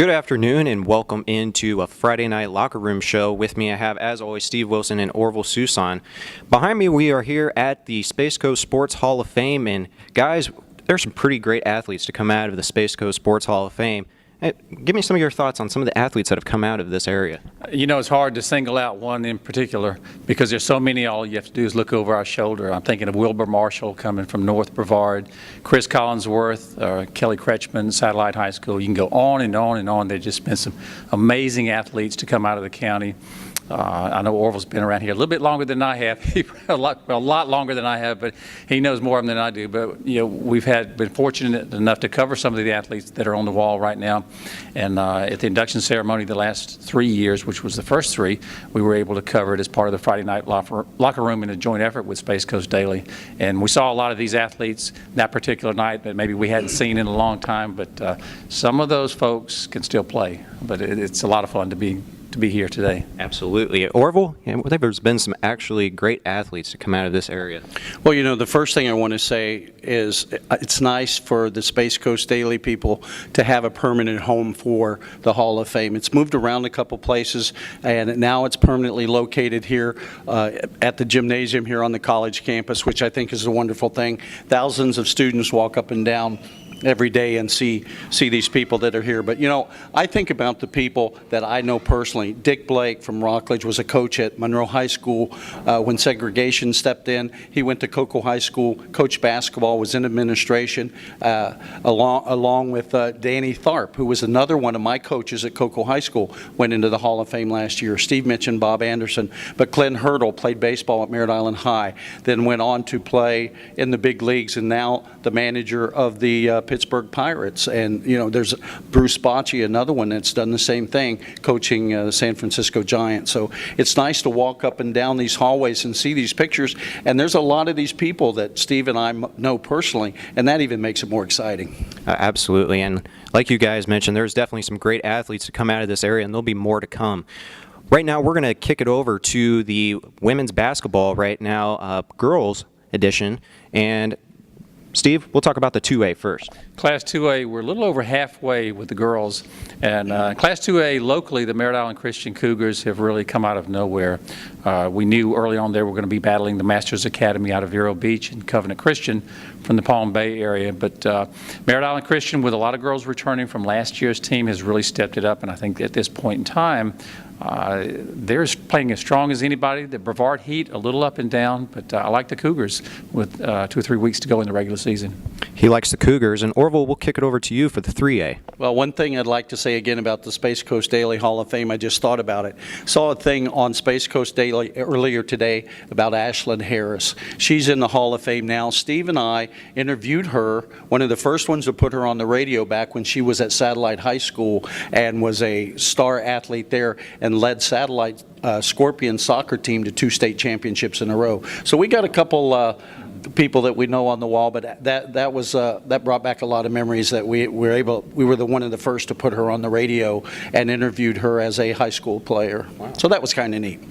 Good afternoon and welcome into a Friday night locker room show. With me I have, as always, Steve Wilson and Orville Susan. Behind me we are here at the Space Coast Sports Hall of Fame, and guys, there's some pretty great athletes to come out of the Space Coast Sports Hall of Fame. Give me some of your thoughts on some of the athletes that have come out of this area. You know, it's hard to single out one in particular because there's so many. All you have to do is look over our shoulder. I'm thinking of Wilbur Marshall coming from North Brevard, Chris Collinsworth, Kelly Kretschmann, Satellite High School. You can go on and on and on. There's just been some amazing athletes to come out of the county. I know Orville's been around here a little bit longer than I have, a lot longer than I have, but he knows more of them than I do. But you know, we've been fortunate enough to cover some of the athletes that are on the wall right now. And at the induction ceremony the last 3 years, which was the first 3, we were able to cover it as part of the Friday night locker room in a joint effort with Space Coast Daily. And we saw a lot of these athletes that particular night that maybe we hadn't seen in a long time, but some of those folks can still play. But it's a lot of fun to be here today. Absolutely. Orville, there's been some actually great athletes to come out of this area. Well, you know, the first thing I want to say is it's nice for the Space Coast Daily people to have a permanent home for the Hall of Fame. It's moved around a couple places, and now it's permanently located here at the gymnasium here on the college campus, which I think is a wonderful thing. Thousands of students walk up and down every day and see these people that are here. But, you know, I think about the people that I know personally. Dick Blake from Rockledge was a coach at Monroe High School when segregation stepped in. He went to Cocoa High School, coached basketball, was in administration, along with Danny Tharp, who was another one of my coaches at Cocoa High School, went into the Hall of Fame last year. Steve mentioned Bob Anderson, but Clint Hurdle played baseball at Merritt Island High, then went on to play in the big leagues, and now the manager of the Pittsburgh Pirates. And you know, there's Bruce Bocci, another one that's done the same thing, coaching the San Francisco Giants. So it's nice to walk up and down these hallways and see these pictures, and there's a lot of these people that Steve and I know personally, and that even makes it more exciting. Absolutely, and like you guys mentioned, there's definitely some great athletes to come out of this area, and there'll be more to come. Right now, we're going to kick it over to the women's basketball right now, girls edition, and Steve, we'll talk about the 2A first. Class 2A, we're a little over halfway with the girls. And Class 2A, locally, the Merritt Island Christian Cougars have really come out of nowhere. We knew early on they were going to be battling the Masters Academy out of Vero Beach and Covenant Christian from the Palm Bay area. But Merritt Island Christian, with a lot of girls returning from last year's team, has really stepped it up. And I think at this point in time, they're playing as strong as anybody. The Brevard Heat, a little up and down, but I like the Cougars with 2 or 3 weeks to go in the regular season. He likes the Cougars, and Orville, we'll kick it over to you for the 3A. Well, one thing I'd like to say again about the Space Coast Daily Hall of Fame, I just thought about it. Saw a thing on Space Coast Daily earlier today about Ashlyn Harris. She's in the Hall of Fame now. Steve and I interviewed her, one of the first ones to put her on the radio back when she was at Satellite High School and was a star athlete there and led Satellite Scorpion soccer team to 2 state championships in a row. So we got a couple people that we know on the wall, but that brought back a lot of memories that we were one of the first to put her on the radio and interviewed her as a high school player. Wow. So that was kind of neat.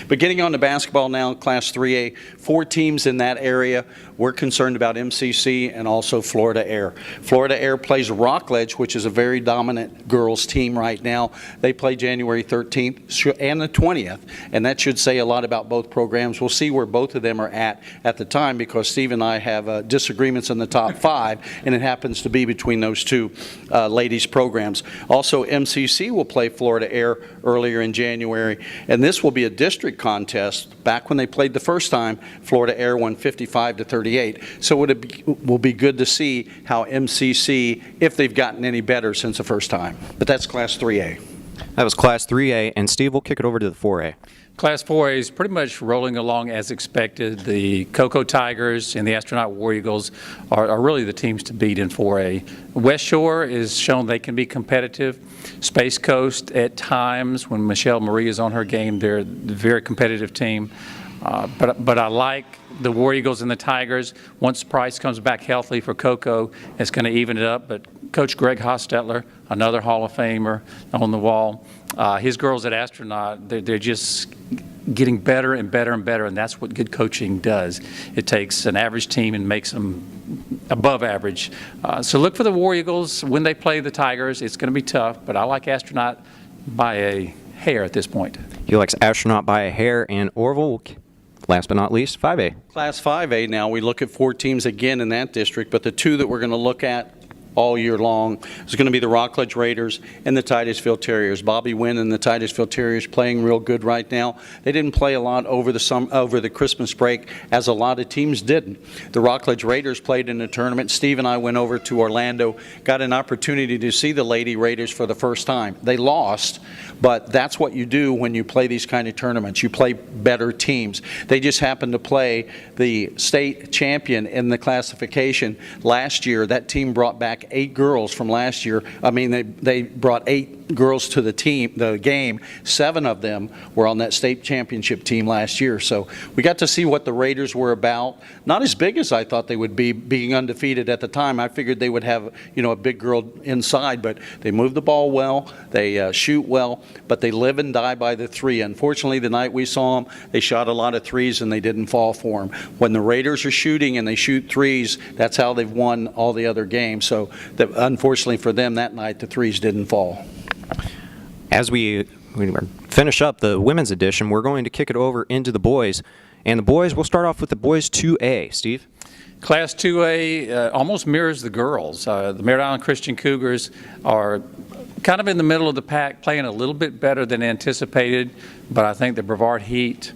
But getting on to basketball now, Class 3A, 4 teams in that area. We're concerned about MCC and also Florida Air. Florida Air plays Rockledge, which is a very dominant girls team right now. They play January 13th and the 20th, and that should say a lot about both programs. We'll see where both of them are at the time, because Steve and I have disagreements in the top 5, and it happens to be between those 2 ladies programs. Also, MCC will play Florida Air earlier in January, and this will be a district contest. Back when they played the first time, Florida Air won 55-38. So it will be good to see how MCC, if they've gotten any better since the first time. But that's Class 3A. That was Class 3A, and Steve, we'll kick it over to the 4A. Class 4A is pretty much rolling along as expected. The Cocoa Tigers and the Astronaut War Eagles are really the teams to beat in 4A. West Shore is shown they can be competitive. Space Coast at times, when Michelle Marie is on her game, they're a very competitive team. But I like the War Eagles and the Tigers. Once Price comes back healthy for Cocoa, it's going to even it up. But Coach Greg Hostetler, another Hall of Famer on the wall, his girls at Astronaut, they're just getting better and better and better, and that's what good coaching does. It takes an average team and makes them above average. So look for the War Eagles when they play the Tigers. It's going to be tough, but I like Astronaut by a hair at this point. He likes Astronaut by a hair, and Orville, last but not least, 5A. Class 5A now, we look at 4 teams again in that district, but the 2 that we're going to look at all year long is going to be the Rockledge Raiders and the Titusville Terriers. Bobby Wynn and the Titusville Terriers playing real good right now. They didn't play a lot over the Christmas break, as a lot of teams didn't. The Rockledge Raiders played in a tournament. Steve and I went over to Orlando, got an opportunity to see the Lady Raiders for the first time. They lost, but that's what you do when you play these kind of tournaments. You play better teams. They just happened to play the state champion in the classification last year. That team brought back 8 girls from last year. I mean, they brought 8 girls to the game. 7 of them were on that state championship team last year. So we got to see what the Raiders were about. Not as big as I thought they would be, being undefeated at the time. I figured they would have, a big girl inside, but they move the ball well, they shoot well, but they live and die by the 3. Unfortunately, the night we saw them, they shot a lot of 3s and they didn't fall for them. When the Raiders are shooting and they shoot 3s, that's how they've won all the other games. So unfortunately for them that night, the 3s didn't fall. As we finish up the women's edition, we're going to kick it over into the boys. And the boys, we'll start off with the boys 2A. Steve? Class 2A almost mirrors the girls. The Merritt Island Christian Cougars are kind of in the middle of the pack, playing a little bit better than anticipated, but I think the Brevard Heat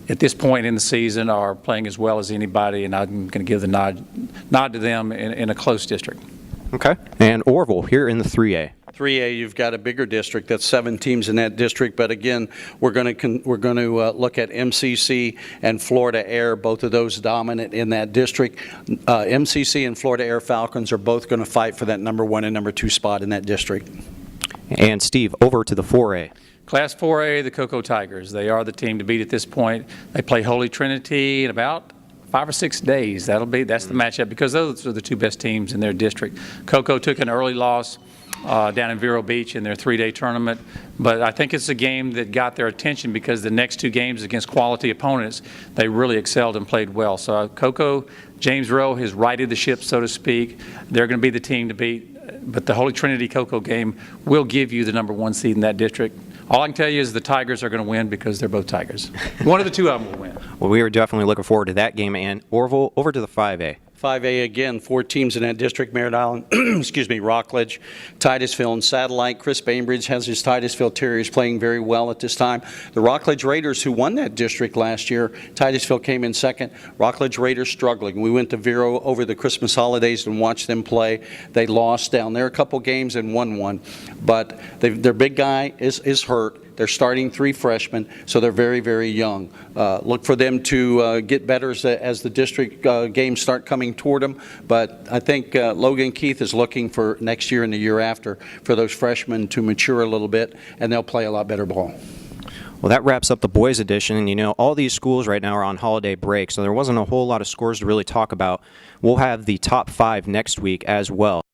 at this point in the season are playing as well as anybody, and I'm going to give the nod to them in a close district. Okay. And Orville here in the 3A. 3A, you've got a bigger district. That's 7 teams in that district. But again, we're going to look at MCC and Florida Air, both of those dominant in that district. MCC and Florida Air Falcons are both going to fight for that number 1 and number 2 spot in that district. And Steve, over to the 4A. Class 4A, the Cocoa Tigers. They are the team to beat at this point. They play Holy Trinity in about 5 or 6 days. That's the matchup, because those are the 2 best teams in their district. Cocoa took an early loss down in Vero Beach in their 3-day tournament, but I think it's a game that got their attention because the next 2 games against quality opponents, they really excelled and played well. So Cocoa, James Rowe has righted the ship, so to speak. They're going to be the team to beat, but the Holy Trinity Cocoa game will give you the number 1 seed in that district. All I can tell you is the Tigers are going to win because they're both Tigers. One of the 2 of them will win. Well, we are definitely looking forward to that game. And Orville, over to the 5A. 5A again, 4 teams in that district. Merritt Island, Rockledge, Titusville, and Satellite. Chris Bainbridge has his Titusville Terriers playing very well at this time. The Rockledge Raiders, who won that district last year, Titusville came in second. Rockledge Raiders struggling. We went to Vero over the Christmas holidays and watched them play. They lost down there a couple games and won one. But their big guy is hurt. They're starting 3 freshmen, so they're very, very young. Look for them to get better as the district games start coming toward them. But I think Logan Keith is looking for next year and the year after for those freshmen to mature a little bit, and they'll play a lot better ball. Well, that wraps up the boys edition. And, all these schools right now are on holiday break, so there wasn't a whole lot of scores to really talk about. We'll have the top 5 next week as well.